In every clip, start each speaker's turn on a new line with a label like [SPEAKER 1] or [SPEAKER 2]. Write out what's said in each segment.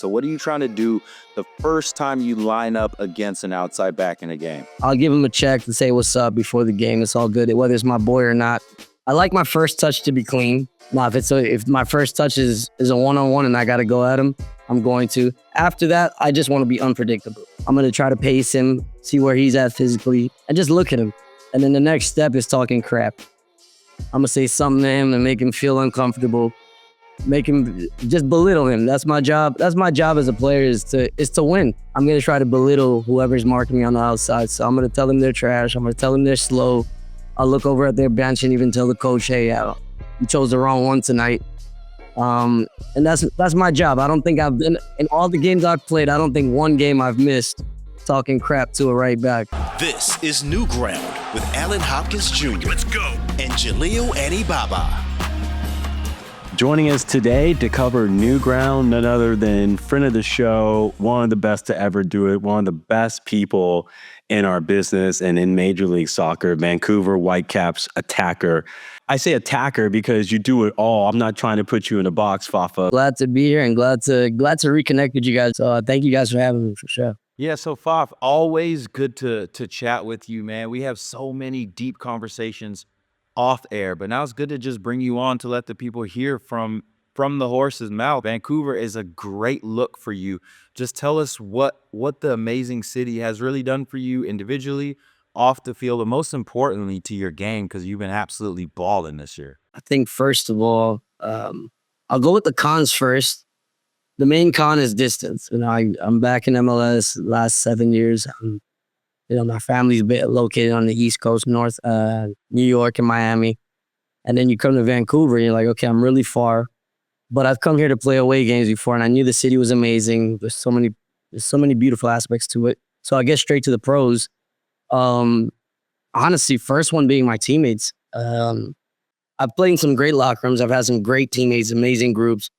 [SPEAKER 1] So what are you trying to do the first time you line up against an outside back in a game?
[SPEAKER 2] I'll give him a check to say what's up before the game. It's all good, whether it's my boy or not. I like my first touch to be clean. Now, if my first touch is a one-on-one and I got to go at him, I'm going to. After that, I just want to be unpredictable. I'm going to try to pace him, see where he's at physically, and just look at him. And then the next step is talking crap. I'm going to say something to him to make him feel uncomfortable, make him just belittle him. That's my job. That's my job as a player is to win. I'm going to try to belittle whoever's marking me on the outside. So I'm going to tell them they're trash. I'm going to tell them they're slow. I'll look over at their bench and even tell the coach, hey, you chose the wrong one tonight. And that's my job. I don't think I've been in all the games I've played. I don't think one game I've missed talking crap to a right back.
[SPEAKER 3] This is New Ground with Allen Hopkins Jr. Let's go. And Jalil and Allen.
[SPEAKER 4] Joining us today to cover New Ground, none other than friend of the show, one of the best to ever do it, one of the best people in our business and in Major League Soccer, Vancouver Whitecaps attacker. I say attacker because you do it all. I'm not trying to put you in a box, Fafà.
[SPEAKER 2] Glad to be here and glad to reconnect with you guys. So thank you guys for having me, for sure.
[SPEAKER 1] Yeah, so Faf, always good to chat with you, man. We have so many deep conversations off air, but now it's good to just bring you on to let the people hear from the horse's mouth. Vancouver is a great look for you. Just tell us what the amazing city has really done for you individually, off the field, but most importantly to your game, because you've been absolutely balling this year.
[SPEAKER 2] I think first of all, I'll go with the cons first. The main con is distance. I'm back in MLS last 7 years. My family's located on the East Coast, New York and Miami. And then you come to Vancouver and you're like, okay, I'm really far. But I've come here to play away games before, and I knew the city was amazing. There's so many beautiful aspects to it. So I get straight to the pros. Honestly, first one being my teammates. I've played in some great locker rooms. I've had some great teammates, amazing groups,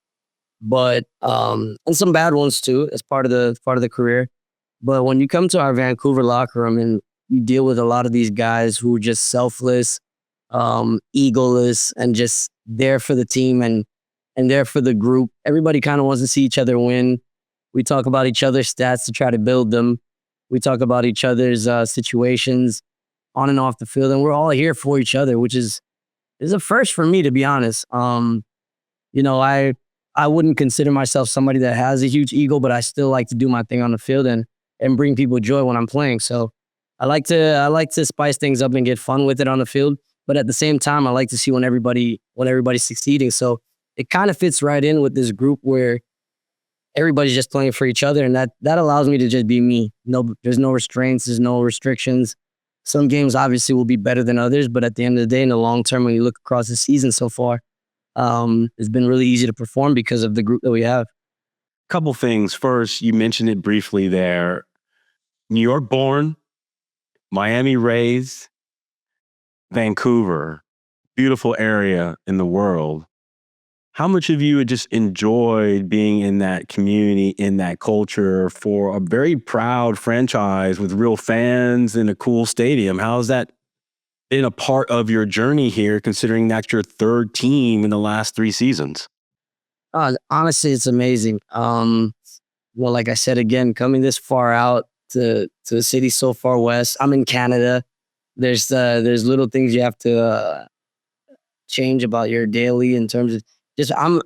[SPEAKER 2] but and some bad ones too, as part of the career. But when you come to our Vancouver locker room and you deal with a lot of these guys who are just selfless, egoless, and just there for the team and there for the group, everybody kind of wants to see each other win. We talk about each other's stats to try to build them. We talk about each other's situations on and off the field, and we're all here for each other, which is a first for me, to be honest. I wouldn't consider myself somebody that has a huge ego, but I still like to do my thing on the field and bring people joy when I'm playing. So I like to spice things up and get fun with it on the field, but at the same time, I like to see when everybody's succeeding. So it kind of fits right in with this group where everybody's just playing for each other, and that allows me to just be me. No, there's no restraints, there's no restrictions. Some games obviously will be better than others, but at the end of the day, in the long term, when you look across the season so far, it's been really easy to perform because of the group that we have.
[SPEAKER 4] Couple things. First, you mentioned it briefly there. New York born, Miami raised, Vancouver, beautiful area in the world. How much of you had just enjoyed being in that community, in that culture for a very proud franchise with real fans in a cool stadium? How has that been a part of your journey here, considering that's your third team in the last 3 seasons?
[SPEAKER 2] Honestly, it's amazing. Like I said, again, coming this far out to a city so far west. I'm in Canada. There's little things you have to change about your daily in terms of just I'm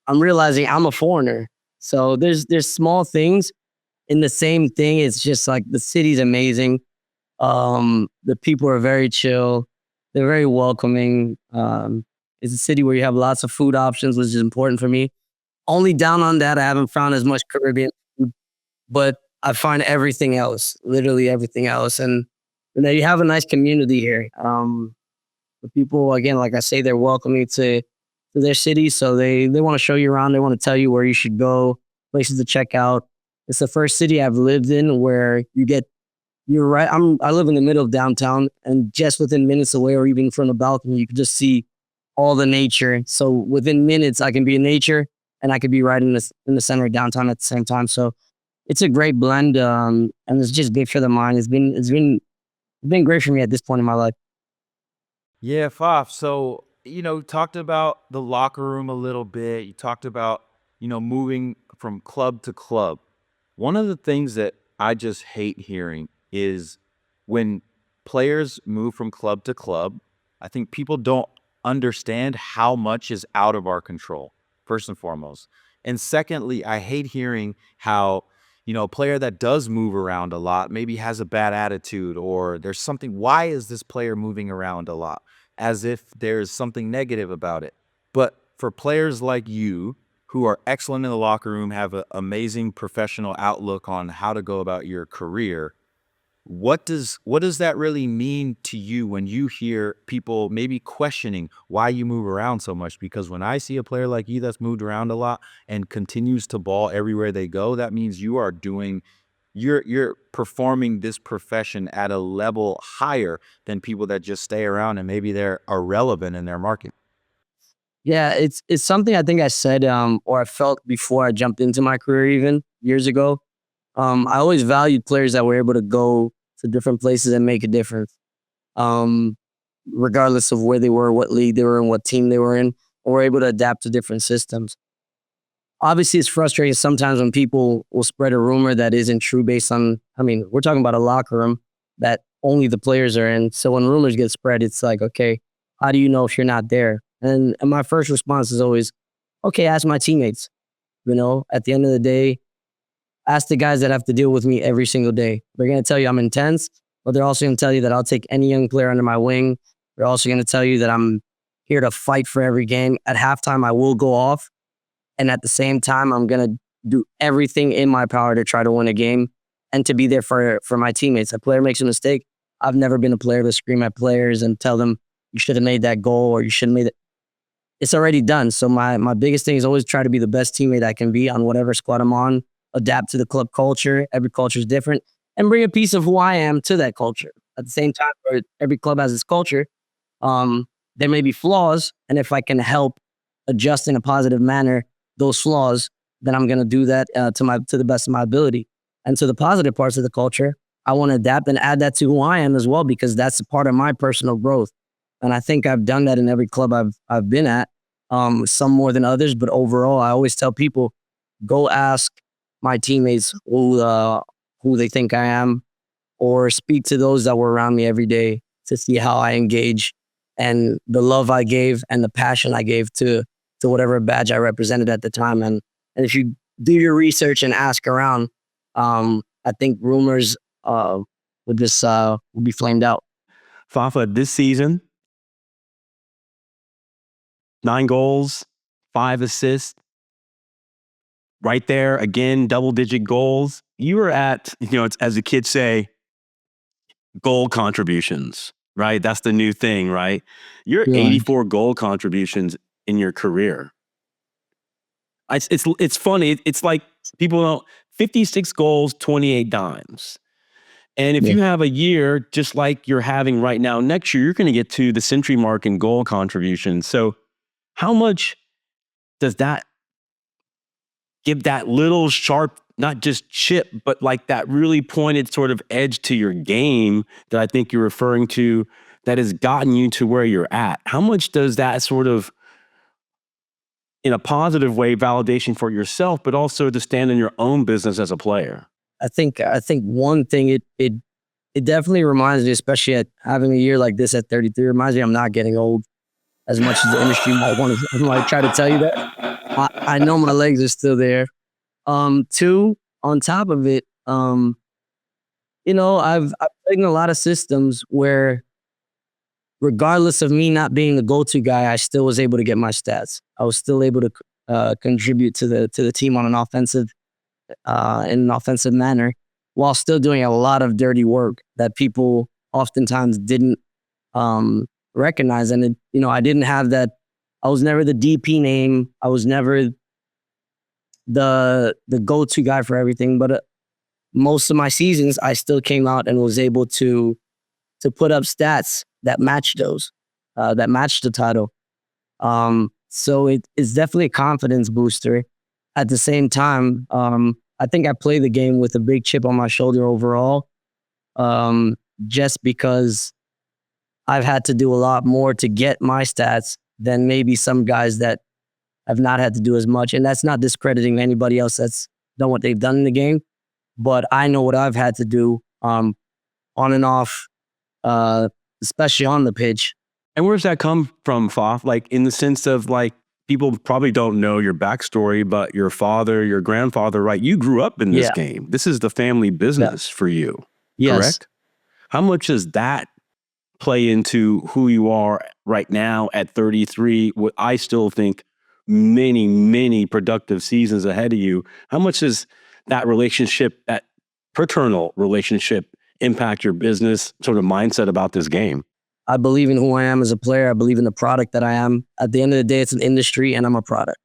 [SPEAKER 2] realizing I'm a foreigner. So there's small things in the same thing. It's just like the city's amazing. The people are very chill. They're very welcoming. It's a city where you have lots of food options, which is important for me. Only down on that, I haven't found as much Caribbean food, but I find everything else, literally everything else. And then you have a nice community here. The people, again, like I say, they're welcoming to their city. So they want to show you around. They want to tell you where you should go, places to check out. It's the first city I've lived in where you're right. I live in the middle of downtown, and just within minutes away or even from the balcony, you can just see all the nature. So within minutes, I can be in nature and I could be right in the center of downtown at the same time. So it's a great blend, and it's just good for the mind. It's been great for me at this point in my life.
[SPEAKER 1] Yeah, Faf. So, talked about the locker room a little bit. You talked about, moving from club to club. One of the things that I just hate hearing is when players move from club to club, I think people don't understand how much is out of our control, first and foremost. And secondly, I hate hearing how, a player that does move around a lot maybe has a bad attitude or there's something. Why is this player moving around a lot? As if there's something negative about it. But for players like you who are excellent in the locker room, have an amazing professional outlook on how to go about your career, what does that really mean to you when you hear people maybe questioning why you move around so much? Because when I see a player like you that's moved around a lot and continues to ball everywhere they go, that means you're performing this profession at a level higher than people that just stay around and maybe they're irrelevant in their market.
[SPEAKER 2] Yeah, it's something I think I said or I felt before I jumped into my career even years ago. I always valued players that were able to go to different places and make a difference. Um, Regardless of where they were, what league they were in, what team they were in, or were able to adapt to different systems. Obviously, it's frustrating sometimes when people will spread a rumor that isn't true based on, I mean, we're talking about a locker room that only the players are in. So when rumors get spread, it's like, okay, how do you know if you're not there? And my first response is always, okay, ask my teammates. At the end of the day, ask the guys that have to deal with me every single day. They're going to tell you I'm intense, but they're also going to tell you that I'll take any young player under my wing. They're also going to tell you that I'm here to fight for every game. At halftime, I will go off. And at the same time, I'm going to do everything in my power to try to win a game and to be there for my teammates. A player makes a mistake. I've never been a player to scream at players and tell them you should have made that goal or you should have made it. It's already done. So my biggest thing is always try to be the best teammate I can be on whatever squad I'm on, adapt to the club culture. Every culture is different and bring a piece of who I am to that culture. At the same time, where every club has its culture, there may be flaws. And if I can help adjust in a positive manner those flaws, then I'm going to do that to the best of my ability. And to the positive parts of the culture, I want to adapt and add that to who I am as well, because that's a part of my personal growth. And I think I've done that in every club I've been at, some more than others. But overall, I always tell people, go ask my teammates who they think I am, or speak to those that were around me every day to see how I engage and the love I gave and the passion I gave to whatever badge I represented at the time. And if you do your research and ask around, I think rumors would be flamed out.
[SPEAKER 4] Fafà, this season, 9 goals, 5 assists, right there again, double-digit goals. You were at, it's, as the kids say, goal contributions, right? That's the new thing, right? You're
[SPEAKER 2] Yeah.
[SPEAKER 4] 84 goal contributions in your career. It's funny. It's like people don't 56 goals, 28 dimes. And if
[SPEAKER 2] Yeah.
[SPEAKER 4] you have a year just like you're having right now, next year, you're going to get to the century mark in goal contributions. So how much does that give that little sharp, not just chip, but like that really pointed sort of edge to your game that I think you're referring to that has gotten you to where you're at? How much does that sort of, in a positive way, validation for yourself, but also to stand in your own business as a player?
[SPEAKER 2] I think one thing it definitely reminds me, especially at having a year like this at 33, reminds me I'm not getting old as much as the industry might try to tell you that. I know my legs are still there. Two, on top of it, I've played in a lot of systems where regardless of me not being the go-to guy, I still was able to get my stats. I was still able to contribute to the team on an offensive in an offensive manner, while still doing a lot of dirty work that people oftentimes didn't recognize. And I didn't have that. I was never the DP name. I was never the go-to guy for everything. But most of my seasons, I still came out and was able to put up stats that matched those, that matched the title. So it's definitely a confidence booster. At the same time, I think I play the game with a big chip on my shoulder overall, just because I've had to do a lot more to get my stats than maybe some guys that I've not had to do as much. And that's not discrediting anybody else that's done what they've done in the game. But I know what I've had to do on and off, especially on the pitch.
[SPEAKER 4] And where's that come from, Faf? Like, in the sense of, like, people probably don't know your backstory, but your father, your grandfather, right? You grew up in this game. This is the family business for you, correct? How much does that play into who you are right now at 33? What I still think many, many productive seasons ahead of you. How much does that relationship, that paternal relationship, impact your business sort of mindset about this game?
[SPEAKER 2] I believe in who I am as a player. I believe in the product that I am. At the end of the day, it's an industry and I'm a product.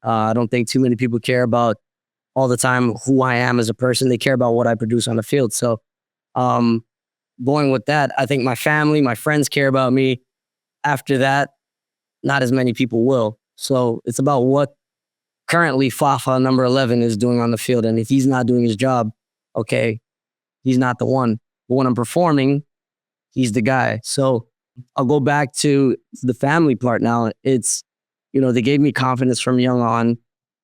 [SPEAKER 2] I don't think too many people care about all the time who I am as a person. They care about what I produce on the field. So going with that, I think my family, my friends care about me. After that, not as many people will. So it's about what currently Fafà number 11 is doing on the field. And if he's not doing his job, okay, he's not the one. But when I'm performing, he's the guy. So I'll go back to the family part now. It's, they gave me confidence from young on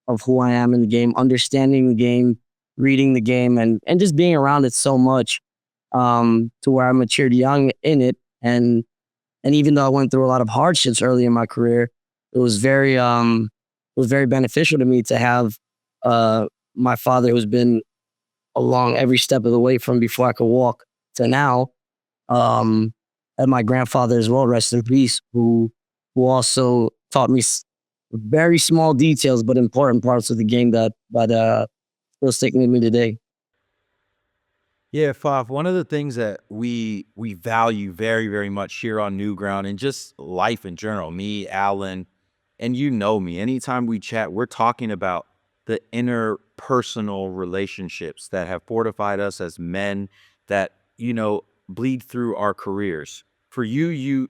[SPEAKER 2] of who I am in the game, understanding the game, reading the game, and just being around it so much to where I matured young in it. And even though I went through a lot of hardships early in my career, it was very beneficial to me to have my father, who's been along every step of the way from before I could walk to now, and my grandfather as well, rest in peace, who also taught me very small details but important parts of the game that still sticking with me today.
[SPEAKER 1] Yeah, Faf, one of the things that we value very, very much here on New Ground and just life in general, me, Allen, and you know me, anytime we chat, we're talking about the interpersonal relationships that have fortified us as men that, bleed through our careers. For you're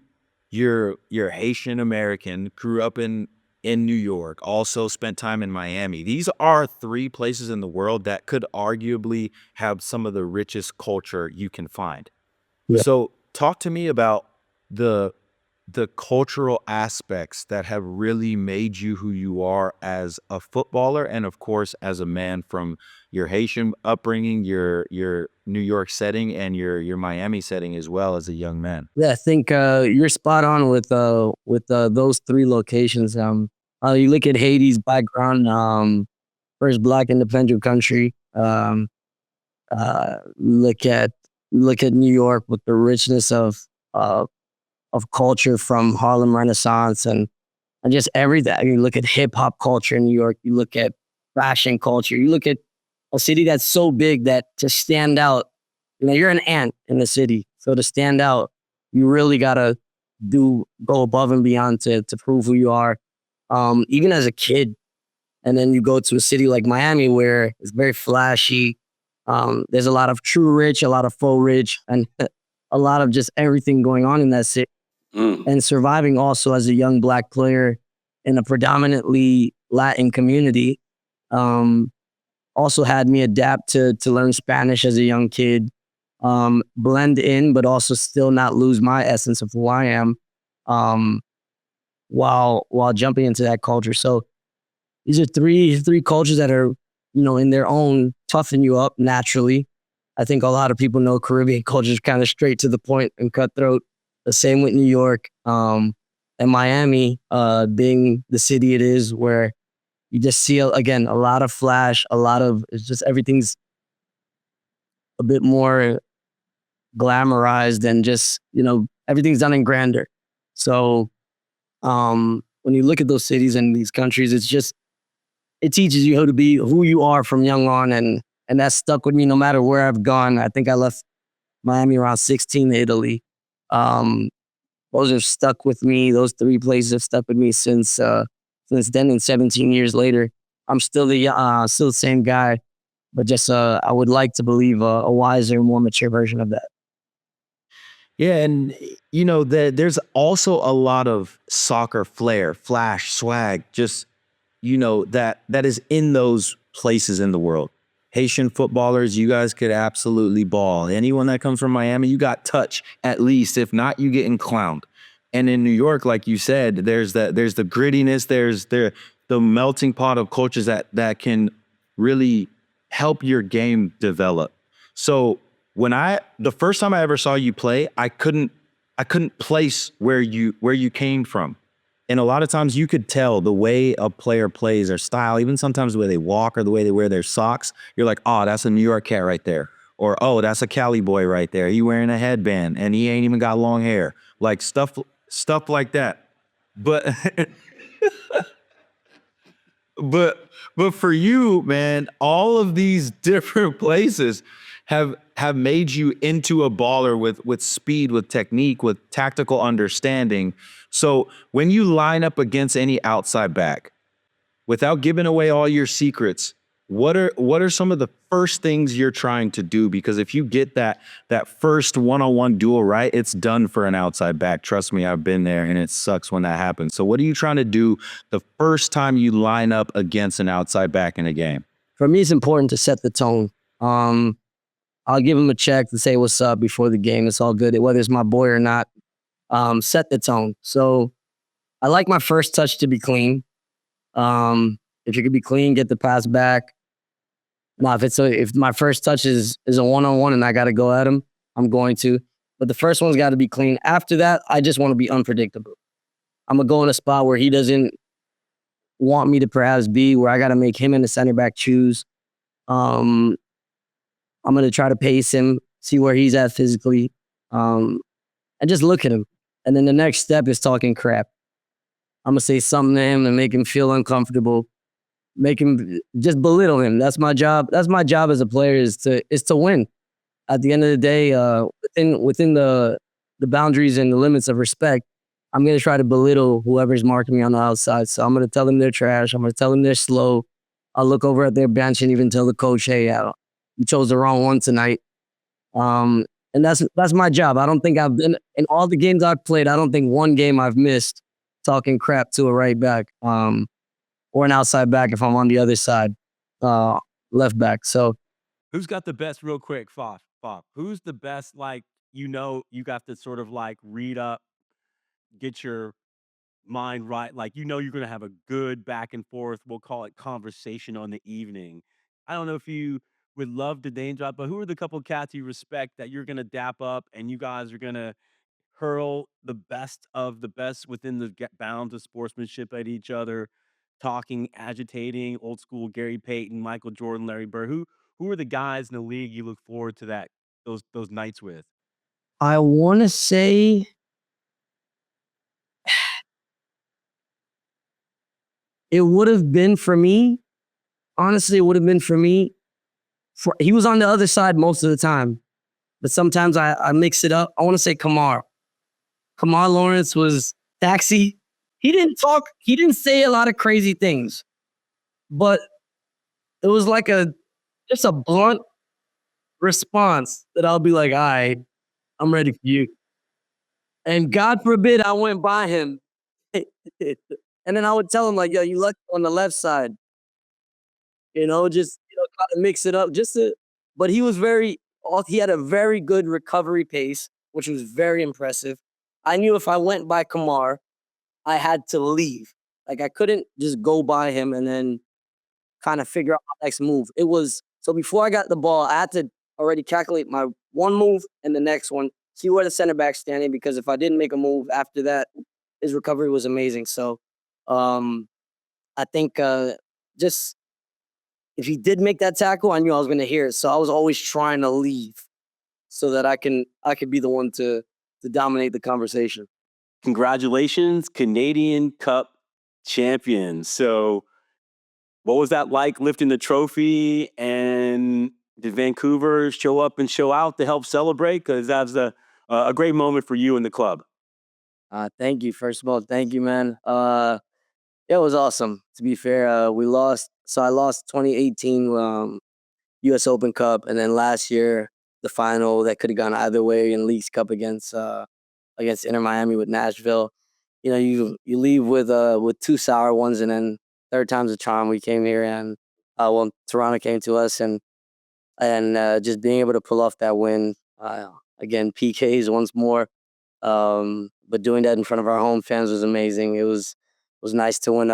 [SPEAKER 1] Haitian American, grew up in New York, also spent time in Miami. These are three places in the world that could arguably have some of the richest culture you can find.
[SPEAKER 2] Yeah.
[SPEAKER 1] So talk to me about the cultural aspects that have really made you who you are as a footballer and of course as a man, from your Haitian upbringing, your New York setting, and your Miami setting as well as a young man.
[SPEAKER 2] Yeah, I think you're spot on with those three locations. You look at Haiti's background, first Black independent country. Look at New York with the richness of culture from Harlem Renaissance and just everything. You look at hip hop culture in New York. You look at fashion culture. You look at a city that's so big that to stand out, you're an ant in the city. So to stand out, you really gotta go above and beyond to prove who you are. Even as a kid, and then you go to a city like Miami where it's very flashy. There's a lot of true rich, a lot of faux rich, and a lot of just everything going on in that city. And surviving also as a young Black player in a predominantly Latin community also had me adapt to learn Spanish as a young kid, blend in, but also still not lose my essence of who I am while jumping into that culture. So these are three cultures that are, in their own, toughen you up naturally. I think a lot of people know Caribbean culture is kind of straight to the point and cutthroat. The same with New York and Miami, being the city it is, where you just see, again, a lot of flash, it's just everything's a bit more glamorized and just, everything's done in grandeur. So when you look at those cities and these countries, it teaches you how to be who you are from young on. And that stuck with me no matter where I've gone. I think I left Miami around 16 to Italy. Those have stuck with me. Those three places have stuck with me since then. And 17 years later, I'm still the same guy, but just I would like to believe a wiser, more mature version of that.
[SPEAKER 1] Yeah, and there's also a lot of soccer flair, flash, swag, just that is in those places in the world. Haitian footballers, you guys could absolutely ball. Anyone that comes from Miami, you got touch at least. If not, you getting clowned. And in New York, like you said, there's the grittiness, there's the melting pot of cultures that can really help your game develop. So the first time I ever saw you play, I couldn't place where you came from. And a lot of times you could tell the way a player plays, their style, even sometimes the way they walk or the way they wear their socks. You're like, oh, that's a New York cat right there. Or, oh, that's a Cali boy right there. He wearing a headband and he ain't even got long hair. Like stuff like that. But but for you, man, all of these different places have made you into a baller with speed, with technique, with tactical understanding. So when you line up against any outside back, without giving away all your secrets, what are some of the first things you're trying to do? Because if you get that first one-on-one duel right, it's done for an outside back. Trust me, I've been there, and it sucks when that happens. So what are you trying to do the first time you line up against an outside back in a game?
[SPEAKER 2] For me, it's important to set the tone. I'll give him a check to say what's up before the game. It's all good, whether it's my boy or not. Set the tone. So I like my first touch to be clean. If you could be clean, get the pass back. Now, if my first touch is a one-on-one and I got to go at him, I'm going to. But the first one's got to be clean. After that, I just want to be unpredictable. I'm going to go in a spot where he doesn't want me to perhaps be, where I got to make him and the center back choose. I'm going to try to pace him, see where he's at physically, and just look at him. And then the next step is talking crap. I'm going to say something to him and make him feel uncomfortable, make him just belittle him. That's my job. That's my job as a player is to win. At the end of the day, within the boundaries and the limits of respect, I'm going to try to belittle whoever's marking me on the outside. So I'm going to tell them they're trash. I'm going to tell them they're slow. I'll look over at their bench and even tell the coach, hey, you chose the wrong one tonight. And that's my job. I don't think I've been in all the games I've played. I don't think one game I've missed talking crap to a right back or an outside back if I'm on the other side, left back. So
[SPEAKER 4] Who's got the best, real quick, Faf? Who's the best, like, you got to sort of like read up, get your mind right. Like, you're going to have a good back and forth, we'll call it conversation on the evening. I don't know if you would love to name drop, but who are the couple cats you respect that you're going to dap up and you guys are going to hurl the best of the best within the bounds of sportsmanship at each other, talking, agitating, old school Gary Payton, Michael Jordan, Larry Bird. Who are the guys in the league you look forward to those nights with?
[SPEAKER 2] I want to say it would have been for me. Honestly, it would have been for me. He was on the other side most of the time, but sometimes I mix it up. I want to say Kemar. Kemar Lawrence was taxi. He didn't talk. He didn't say a lot of crazy things, but it was like just a blunt response that I'll be like, all right, I'm ready for you. And God forbid I went by him. And then I would tell him, like, yo, you lucky on the left side. Just try to mix it up. But he had a very good recovery pace, which was very impressive. I knew if I went by Kemar, I had to leave. Like I couldn't just go by him and then kind of figure out my next move. So before I got the ball, I had to already calculate my one move and the next one, see where the center back's standing, because if I didn't make a move after that, his recovery was amazing. So I think just if he did make that tackle, I knew I was going to hear it. So I was always trying to leave so that I could be the one to dominate the conversation.
[SPEAKER 4] Congratulations, Canadian Cup champions. So what was that like lifting the trophy? And did Vancouver show up and show out to help celebrate? Because that's a great moment for you and the club.
[SPEAKER 2] Thank you. First of all, thank you, man. It was awesome. To be fair, we lost. So I lost 2018 U.S. Open Cup, and then last year the final that could have gone either way in Leagues Cup against Inter Miami with Nashville. You leave with two sour ones, and then third time's a charm. We came here, and Toronto came to us, and just being able to pull off that win again, PKs once more. But doing that in front of our home fans was amazing. It was nice to win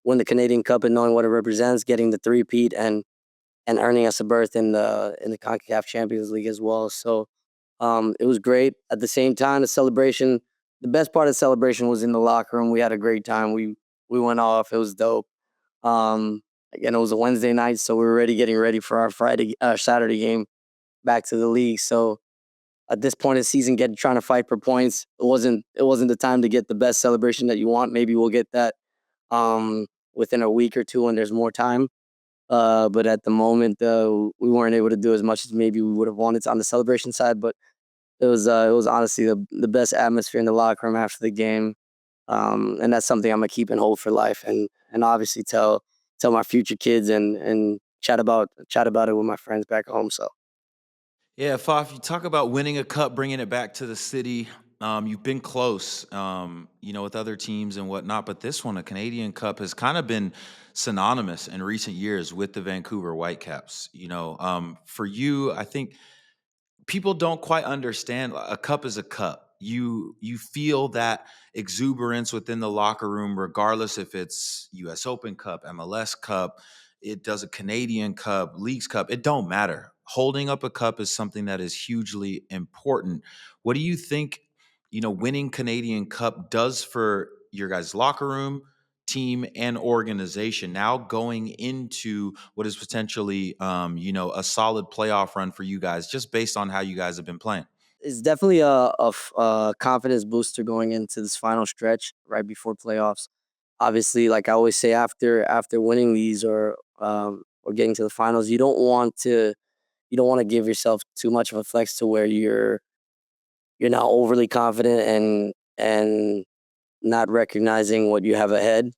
[SPEAKER 2] win the Canadian Cup and knowing what it represents, getting the three-peat and earning us a berth in the CONCACAF Champions League as well. So it was great. At the same time, the best part of the celebration was in the locker room. We had a great time. We went off. It was dope. Again, it was a Wednesday night, so we were already getting ready for our Saturday game back to the league. So at this point in the season, trying to fight for points, it wasn't the time to get the best celebration that you want. Maybe we'll get that within a week or two when there's more time. But at the moment, we weren't able to do as much as maybe we would have wanted on the celebration side. But it was honestly the best atmosphere in the locker room after the game, and that's something I'm gonna keep and hold for life, and obviously tell my future kids and chat about it with my friends back home. So
[SPEAKER 1] Yeah, Faf, you talk about winning a cup, bringing it back to the city. You've been close, with other teams and whatnot, but this one, a Canadian Cup, has kind of been synonymous in recent years with the Vancouver Whitecaps. For you, I think people don't quite understand a cup is a cup. You feel that exuberance within the locker room, regardless if it's US Open Cup, MLS Cup, it does a Canadian Cup, Leagues Cup, it don't matter. Holding up a cup is something that is hugely important. What do you think, winning Canadian Cup does for your guys' locker room, team, and organization now going into what is potentially, a solid playoff run for you guys, just based on how you guys have been playing?
[SPEAKER 2] it's definitely a confidence booster going into this final stretch right before playoffs. Obviously, like I always say, after winning these or getting to the finals, you don't want to give yourself too much of a flex to where you're not overly confident and not recognizing what you have ahead,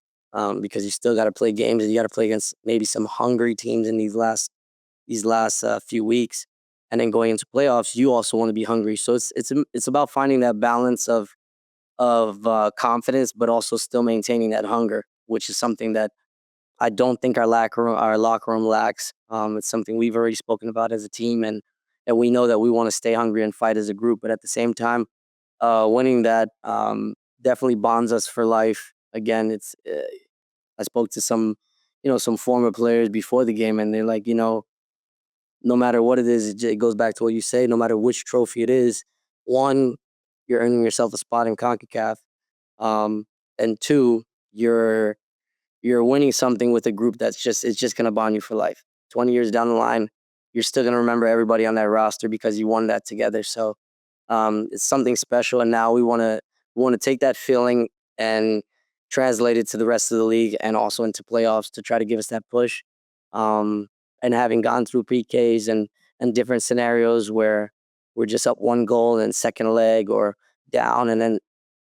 [SPEAKER 2] because you still got to play games and you got to play against maybe some hungry teams in these last few weeks, and then going into playoffs, you also want to be hungry. So it's about finding that balance of confidence, but also still maintaining that hunger, which is something that I don't think our locker room lacks. It's something we've already spoken about as a team, and we know that we want to stay hungry and fight as a group. But at the same time, winning that definitely bonds us for life. Again, I spoke to some former players before the game, and they're like, no matter what it is, it goes back to what you say. No matter which trophy it is, one, you're earning yourself a spot in Concacaf, and two, you're winning something with a group it's just gonna bond you for life. 20 years down the line, you're still gonna remember everybody on that roster because you won that together. So it's something special, and now we wanna take that feeling and translate it to the rest of the league and also into playoffs to try to give us that push. Um, and having gone through PKs and different scenarios where we're just up one goal and second leg or down, and then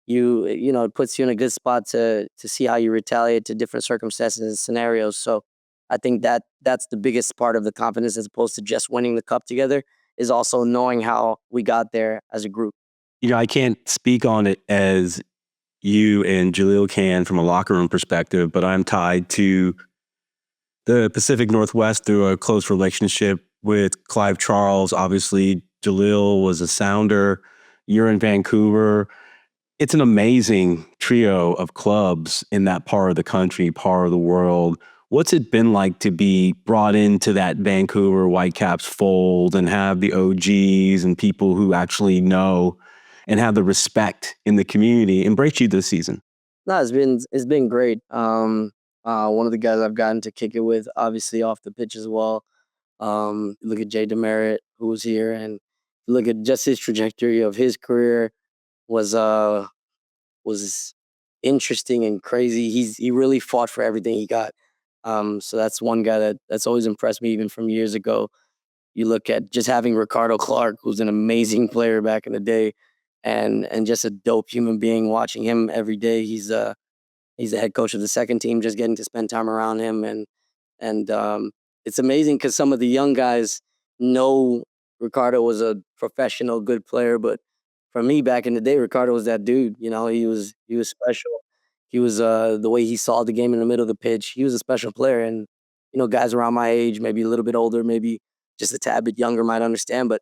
[SPEAKER 2] it puts you in a good spot to see how you retaliate to different circumstances and scenarios. So I think that's the biggest part of the confidence, as opposed to just winning the cup together, is also knowing how we got there as a group.
[SPEAKER 4] I can't speak on it as you and Jalil can from a locker room perspective, but I'm tied to the Pacific Northwest through a close relationship with Clive Charles. Obviously, Jalil was a Sounder. You're in Vancouver. It's an amazing trio of clubs in that part of the country, part of the world. What's it been like to be brought into that Vancouver Whitecaps fold and have the OGs and people who actually know and have the respect in the community embrace you this season?
[SPEAKER 2] No, it's been great. One of the guys I've gotten to kick it with, obviously off the pitch as well. Look at Jay Demerit, who was here, and look at just his trajectory of his career was uh was interesting and crazy. He really fought for everything he got. So that's one guy that's always impressed me, even from years ago. You look at just having Ricardo Clark, who's an amazing player back in the day, and just a dope human being. Watching him every day, he's the head coach of the second team. Just getting to spend time around him, and it's amazing because some of the young guys know Ricardo was a professional, good player, but for me back in the day, Ricardo was that dude. He was special. He was the way he saw the game in the middle of the pitch. He was a special player, and guys around my age, maybe a little bit older, maybe just a tad bit younger, might understand, but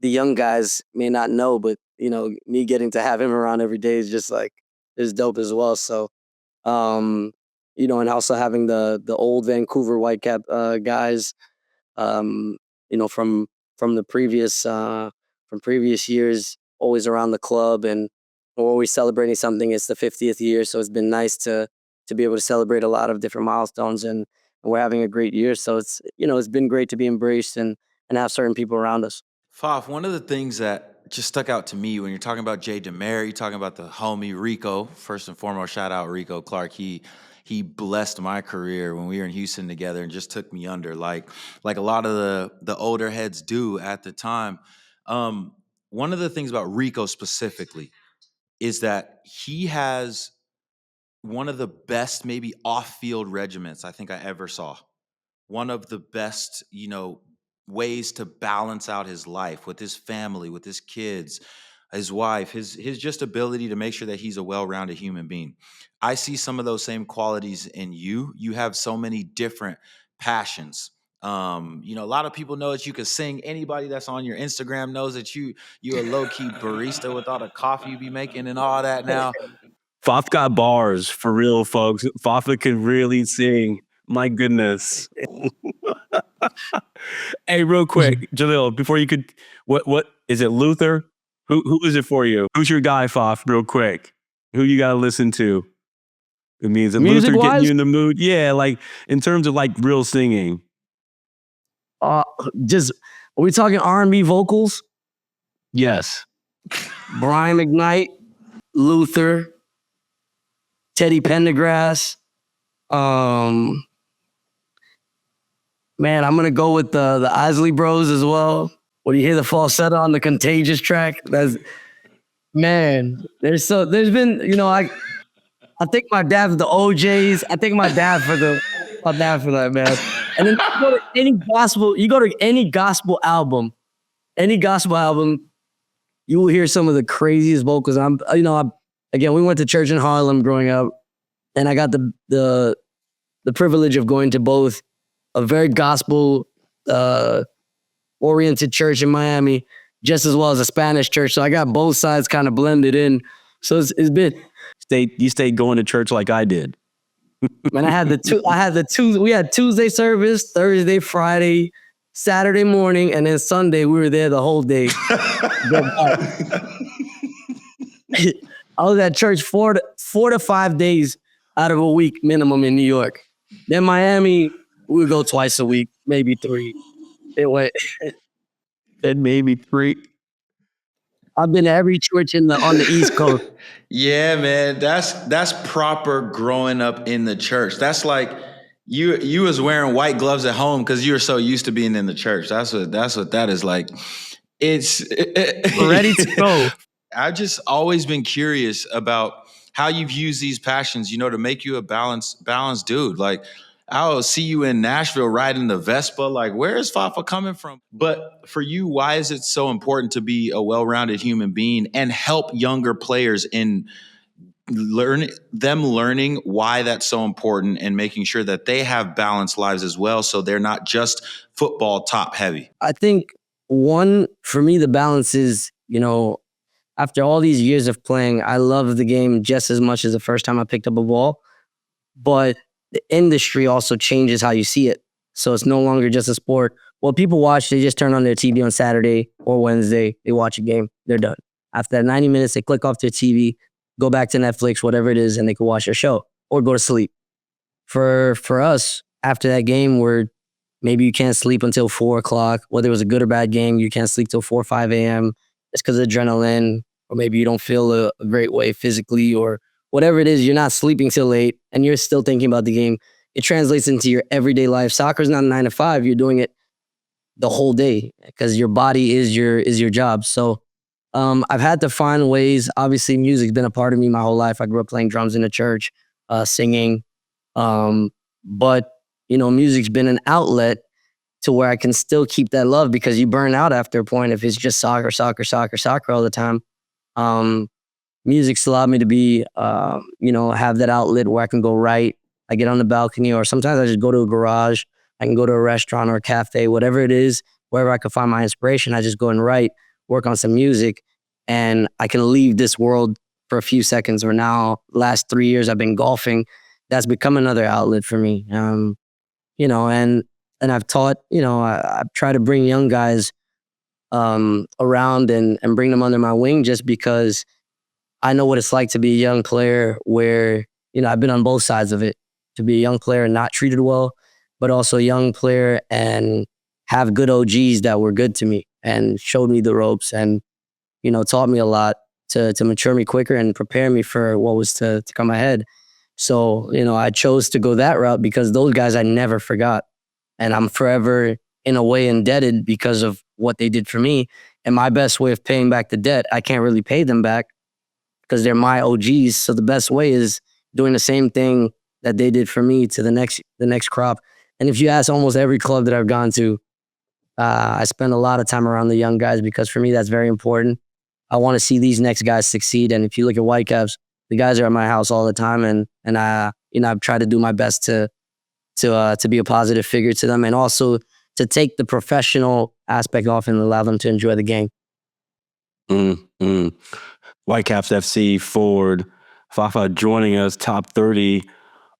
[SPEAKER 2] the young guys may not know. But me getting to have him around every day is just like is dope as well. So um, and also having the old Vancouver Whitecap guys, um, from the previous years, always around the club, and we're always celebrating something. It's the 50th year, so it's been nice to be able to celebrate a lot of different milestones, and we're having a great year. So it's been great to be embraced and have certain people around us.
[SPEAKER 1] Faf, one of the things that just stuck out to me when you're talking about Jay DeMare, you're talking about the homie Rico. First and foremost, shout out Rico Clark. He blessed my career when we were in Houston together and just took me under, like a lot of the older heads do at the time. One of the things about Rico specifically is that he has one of the best, maybe off-field regiments I think I ever saw. One of the best, ways to balance out his life with his family, with his kids, his wife, his just ability to make sure that he's a well-rounded human being. I see some of those same qualities in you. You have so many different passions. A lot of people know that you can sing. Anybody that's on your Instagram knows that you a low-key barista with all the coffee you be making and all that now.
[SPEAKER 4] Faf got bars for real, folks. Fafa can really sing. My goodness. Hey, real quick, Jalil, before you could, what is it? Luther? Who is it for you? Who's your guy, Faf? Real quick, who you gotta listen to? It means that Luther getting
[SPEAKER 2] Music-wise?
[SPEAKER 4] you in the mood. Yeah, like in terms of like real singing.
[SPEAKER 2] Just are we talking R&B vocals?
[SPEAKER 4] Yes.
[SPEAKER 2] Brian McKnight, Luther, Teddy Pendergrass. Man, I'm gonna go with the Isley Bros as well. When you hear the falsetto on the Contagious track, there's been, I think my dad for the OJs. I think my dad for that, man. And then you go to any gospel album, you will hear some of the craziest vocals. Again, we went to church in Harlem growing up, and I got the privilege of going to both a very gospel oriented church in Miami, just as well as a Spanish church. So I got both sides kind of blended in. So it's been.
[SPEAKER 4] You stayed going to church like I did.
[SPEAKER 2] Man, we had Tuesday service, Thursday, Friday, Saturday morning, and then Sunday we were there the whole day. I was at church 4 to 5 days out of a week minimum in New York. Then Miami, we would go twice a week, maybe 3.
[SPEAKER 4] Then maybe 3.
[SPEAKER 2] I've been to every church on the East Coast.
[SPEAKER 1] Yeah, man, that's proper growing up in the church. That's like you was wearing white gloves at home because you were so used to being in the church. That's what that is like. It's
[SPEAKER 2] Ready to go.
[SPEAKER 1] I've just always been curious about how you've used these passions, to make you a balanced dude. Like, I'll see you in Nashville riding the Vespa. Like, where is Fafa coming from? But for you, why is it so important to be a well-rounded human being and help younger players in learning why that's so important and making sure that they have balanced lives as well, so they're not just football top heavy?
[SPEAKER 2] I think one, for me, the balance is, after all these years of playing, I love the game just as much as the first time I picked up a ball. But the industry also changes how you see it. So it's no longer just a sport. Well, people watch, they just turn on their TV on Saturday or Wednesday, they watch a game, they're done. After that 90 minutes, they click off their TV, go back to Netflix, whatever it is, and they can watch their show or go to sleep. For us, after that game where maybe you can't sleep until 4 o'clock, whether it was a good or bad game, you can't sleep till 4 or 5 a.m., it's because of adrenaline, or maybe you don't feel a great way physically, or whatever it is, you're not sleeping till late and you're still thinking about the game. It translates into your everyday life. Soccer's not 9 to 5. You're doing it the whole day because your body is your job. So I've had to find ways. Obviously, music's been a part of me my whole life. I grew up playing drums in the church, singing. But, music's been an outlet to where I can still keep that love, because you burn out after a point if it's just soccer all the time. Music's allowed me to be, have that outlet where I can go write. I get on the balcony, or sometimes I just go to a garage. I can go to a restaurant or a cafe, whatever it is, wherever I can find my inspiration. I just go and write, work on some music, and I can leave this world for a few seconds. Or now, last 3 years, I've been golfing, that's become another outlet for me. You know, and I've taught, I've tried to bring young guys around and bring them under my wing just because I know what it's like to be a young player where, I've been on both sides of it, to be a young player and not treated well, but also a young player and have good OGs that were good to me and showed me the ropes and, taught me a lot to mature me quicker and prepare me for what was to come ahead. So, I chose to go that route because those guys I never forgot. And I'm forever, in a way, indebted because of what they did for me. And my best way of paying back the debt, I can't really pay them back because they're my OGs. So the best way is doing the same thing that they did for me to the next crop. And if you ask almost every club that I've gone to, I spend a lot of time around the young guys because for me, that's very important. I want to see these next guys succeed. And if you look at Whitecaps, the guys are at my house all the time. And I've tried to do my best to be a positive figure to them and also to take the professional aspect off and allow them to enjoy the game.
[SPEAKER 4] Whitecaps FC forward Fafà joining us, top 30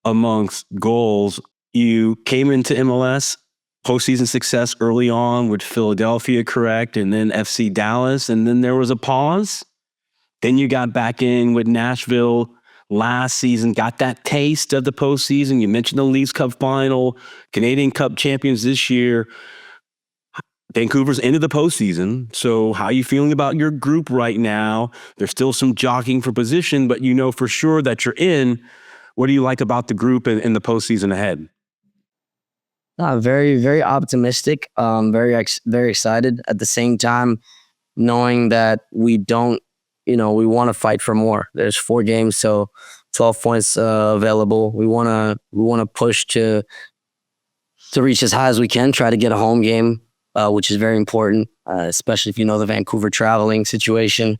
[SPEAKER 4] amongst goals. You came into MLS, postseason success early on with Philadelphia, correct? And then FC Dallas, and then there was a pause. Then you got back in with Nashville last season, got that taste of the postseason. You mentioned the Leagues Cup final, Canadian Cup champions this year. Vancouver's into the postseason. So how are you feeling about your group right now? There's still some jockeying for position, but you know for sure that you're in. What do you like about the group and the postseason ahead?
[SPEAKER 2] Very, very optimistic. Very excited. At the same time, knowing that we don't, we want to fight for more. There's 4 games, so 12 points available. We want to push to reach as high as we can. Try to get a home game, which is very important, especially if you know the Vancouver traveling situation.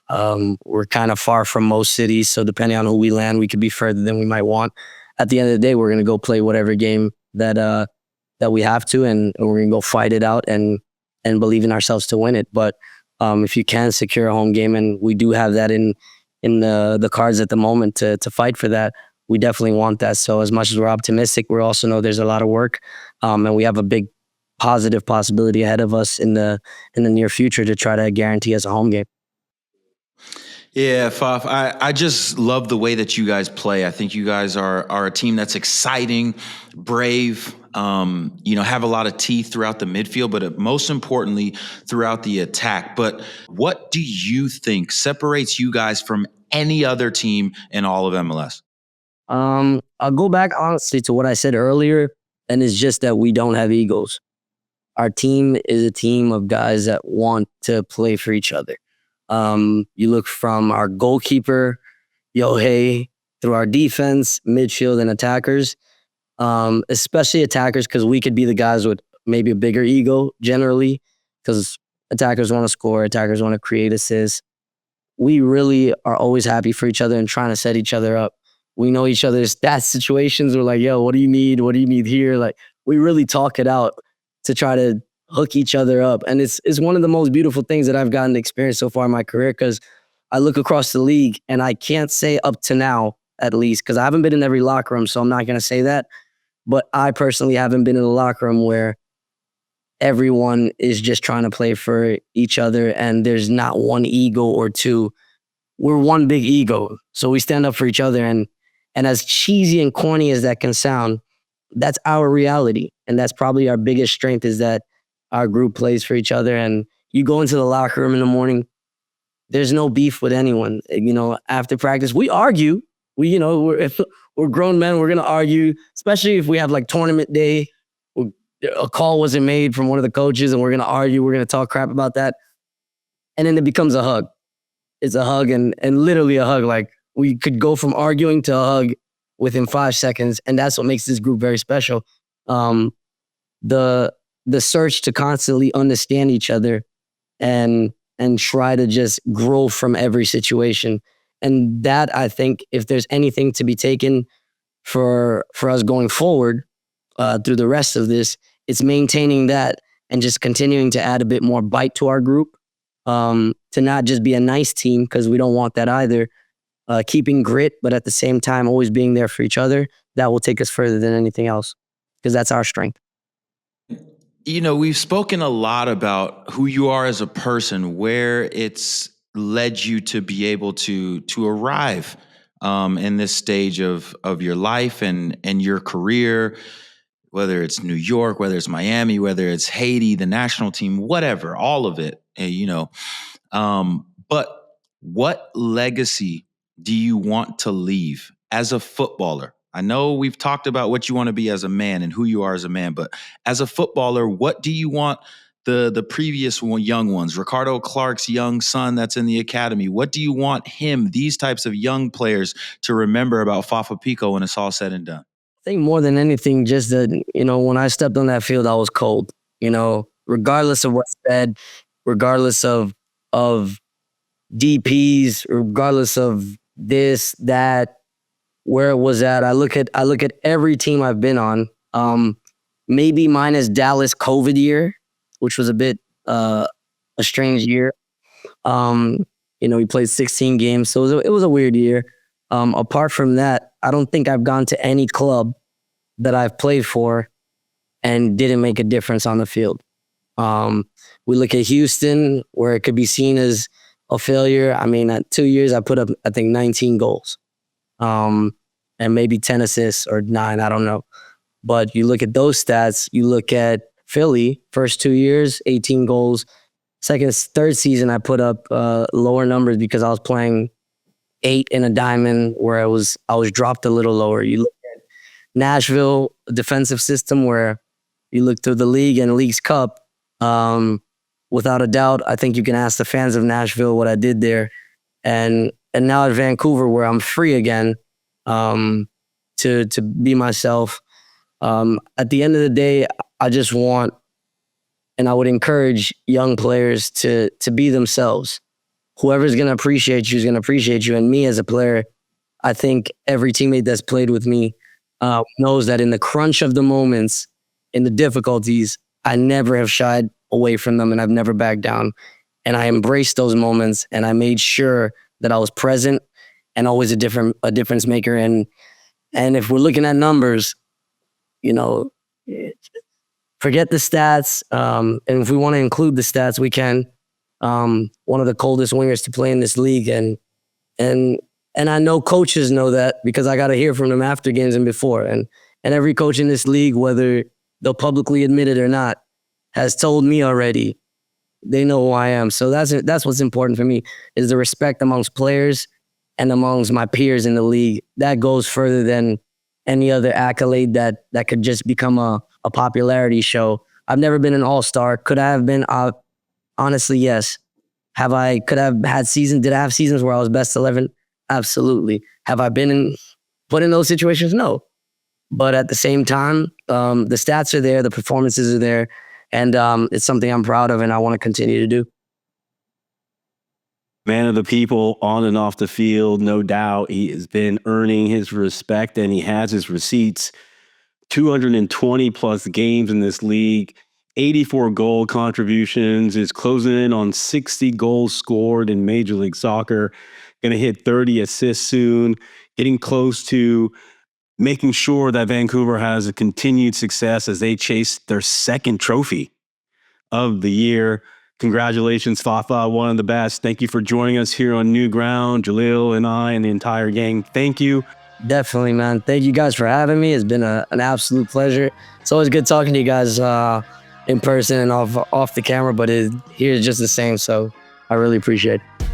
[SPEAKER 2] We're kind of far from most cities, so depending on who we land, we could be further than we might want. At the end of the day, we're going to go play whatever game that we have to, and we're going to go fight it out and believe in ourselves to win it. But if you can secure a home game, and we do have that in the cards at the moment to fight for that, we definitely want that. So as much as we're optimistic, we also know there's a lot of work, and we have a big positive possibility ahead of us in the near future to try to guarantee us a home game.
[SPEAKER 1] Yeah, Faf, I just love the way that you guys play. I think you guys are a team that's exciting, brave, have a lot of teeth throughout the midfield, but most importantly, throughout the attack. But what do you think separates you guys from any other team in all of MLS?
[SPEAKER 2] I'll go back honestly to what I said earlier, and it's just that we don't have egos. Our team is a team of guys that want to play for each other. You look from our goalkeeper, Yohei, through our defense, midfield, and attackers, especially attackers, because we could be the guys with maybe a bigger ego generally, because attackers want to score, attackers want to create assists. We really are always happy for each other and trying to set each other up. We know each other's stat situations. We're like, yo, what do you need? What do you need here? Like, we really talk it out to try to hook each other up. And it's one of the most beautiful things that I've gotten to experience so far in my career, because I look across the league and I can't say up to now, at least, because I haven't been in every locker room, so I'm not going to say that. But I personally haven't been in a locker room where everyone is just trying to play for each other and there's not one ego or two. We're one big ego. So we stand up for each other. And as cheesy and corny as that can sound, that's our reality. And that's probably our biggest strength, is that our group plays for each other. And you go into the locker room in the morning, there's no beef with anyone. After practice, we argue. We're grown men, we're going to argue, especially if we have like tournament day. A call wasn't made from one of the coaches and we're going to argue. We're going to talk crap about that. And then it becomes a hug. It's a hug and literally a hug. Like, we could go from arguing to a hug within 5 seconds. And that's what makes this group very special. The search to constantly understand each other and try to just grow from every situation. And that, I think, if there's anything to be taken for us going forward through the rest of this, it's maintaining that and just continuing to add a bit more bite to our group, to not just be a nice team, because we don't want that either, keeping grit, but at the same time, always being there for each other, that will take us further than anything else because that's our strength.
[SPEAKER 1] You know, we've spoken a lot about who you are as a person, where it's led you to be able to arrive in this stage of your life and your career, whether it's New York, whether it's Miami, whether it's Haiti, the national team, whatever, all of it, you know. But what legacy do you want to leave as a footballer? I know we've talked about what you want to be as a man and who you are as a man, but as a footballer, what do you want the previous young ones, Ricardo Clark's young son that's in the academy, what do you want him, these types of young players, to remember about Fafà Picault when it's all said and done?
[SPEAKER 2] I think more than anything, just that, when I stepped on that field, I was cold, regardless of what's said, regardless of DPs, regardless of this, that, where it was at. I look at every team I've been on. Maybe minus Dallas COVID year, which was a bit a strange year. We played 16 games, so it was a weird year. Apart from that, I don't think I've gone to any club that I've played for and didn't make a difference on the field. We look at Houston, where it could be seen as a failure. I mean, at 2 years, I put up, I think, 19 goals. And maybe 10 assists or 9, I don't know. But you look at those stats, you look at Philly, first 2 years, 18 goals. Third season, I put up lower numbers because I was playing 8 in a diamond where I was dropped a little lower. You look at Nashville, defensive system where you look through the league and League's Cup. Without a doubt, I think you can ask the fans of Nashville what I did there. And now at Vancouver, where I'm free again, to be myself. At the end of the day, I just want, and I would encourage young players to be themselves. Whoever's going to appreciate you is going to appreciate you. And me as a player, I think every teammate that's played with me knows that in the crunch of the moments, in the difficulties, I never have shied away from them and I've never backed down. And I embraced those moments and I made sure that I was present and always a difference maker. And if we're looking at numbers, forget the stats. And if we want to include the stats, we can. One of the coldest wingers to play in this league. And I know coaches know that because I got to hear from them after games and before. And every coach in this league, whether they'll publicly admit it or not, has told me already. They know who I am. So that's what's important for me, is the respect amongst players and amongst my peers in the league. That goes further than any other accolade that could just become a popularity show. I've never been an all-star. Could I have been? Honestly, yes. Did I have seasons where I was best 11? Absolutely. Have I been put in those situations? No. But at the same time, the stats are there, the performances are there, and it's something I'm proud of and I want to continue to do.
[SPEAKER 4] Man of the people on and off the field, no doubt. He has been earning his respect and he has his receipts. 220 plus games in this league, 84 goal contributions, is closing in on 60 goals scored in Major League Soccer. Going to hit 30 assists soon, getting close to making sure that Vancouver has a continued success as they chase their second trophy of the year. Congratulations, Fafà, one of the best. Thank you for joining us here on New Ground. Jalil and I and the entire gang, thank you.
[SPEAKER 2] Definitely, man. Thank you guys for having me. It's been an absolute pleasure. It's always good talking to you guys in person and off the camera, but here is just the same. So I really appreciate it.